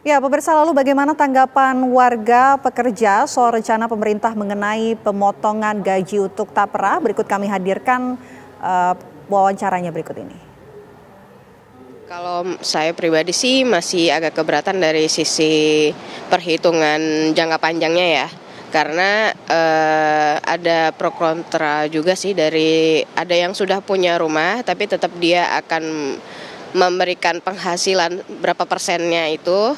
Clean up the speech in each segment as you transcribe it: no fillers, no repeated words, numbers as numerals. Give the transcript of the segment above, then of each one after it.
Ya, pemirsa, lalu bagaimana tanggapan warga pekerja soal rencana pemerintah mengenai pemotongan gaji untuk Tapera? Berikut kami hadirkan wawancaranya berikut ini. Kalau saya pribadi sih masih agak keberatan dari sisi perhitungan jangka panjangnya ya. Karena ada pro kontra juga sih, dari ada yang sudah punya rumah tapi tetap dia akan memberikan penghasilan berapa persennya itu.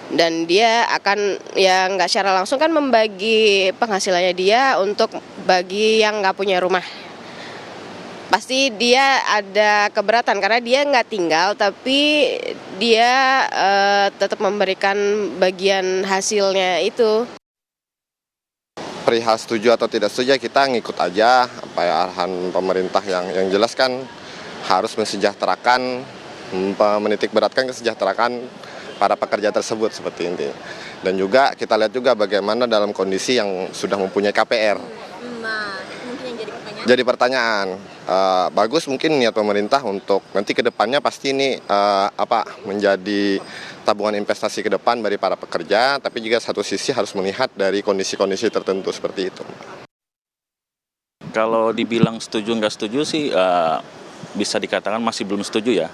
Dan dia akan ya nggak secara langsung kan membagi penghasilannya dia untuk bagi yang nggak punya rumah. Pasti dia ada keberatan karena dia nggak tinggal tapi dia tetap memberikan bagian hasilnya itu. Perihal setuju atau tidak setuju kita ngikut aja apa ya arahan pemerintah yang jelas kan harus mensejahterakan, menitik beratkan kesejahteraan para pekerja tersebut seperti ini. Dan juga kita lihat juga bagaimana dalam kondisi yang sudah mempunyai KPR. Mungkin yang jadi pertanyaan. Bagus mungkin niat pemerintah untuk nanti ke depannya pasti ini menjadi tabungan investasi ke depan dari para pekerja, tapi juga satu sisi harus melihat dari kondisi-kondisi tertentu seperti itu. Kalau dibilang setuju nggak setuju sih bisa dikatakan masih belum setuju ya.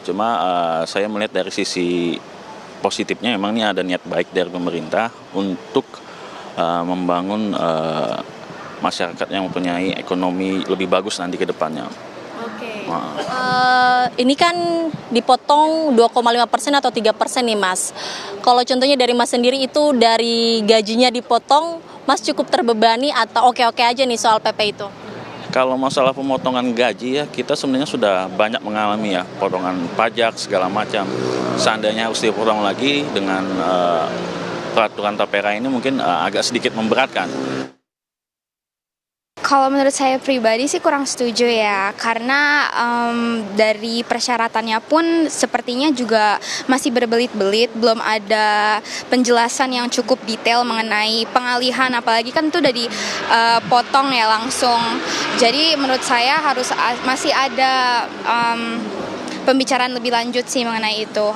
Cuma saya melihat dari sisi positifnya memang ini ada niat baik dari pemerintah untuk membangun masyarakat yang mempunyai ekonomi lebih bagus nanti ke depannya. Oke. Ini kan dipotong 2,5% atau 3% nih Mas. Kalau contohnya dari Mas sendiri itu dari gajinya dipotong, Mas cukup terbebani atau oke-oke aja nih soal PP itu? Kalau masalah pemotongan gaji ya kita sebenarnya sudah banyak mengalami ya potongan pajak segala macam. Seandainya harus dipotong lagi dengan peraturan Tapera ini mungkin agak sedikit memberatkan. Kalau menurut saya pribadi sih kurang setuju ya, karena dari persyaratannya pun sepertinya juga masih berbelit-belit, belum ada penjelasan yang cukup detail mengenai pengalihan, apalagi kan itu udah dipotong ya langsung. Jadi menurut saya masih ada pembicaraan lebih lanjut sih mengenai itu.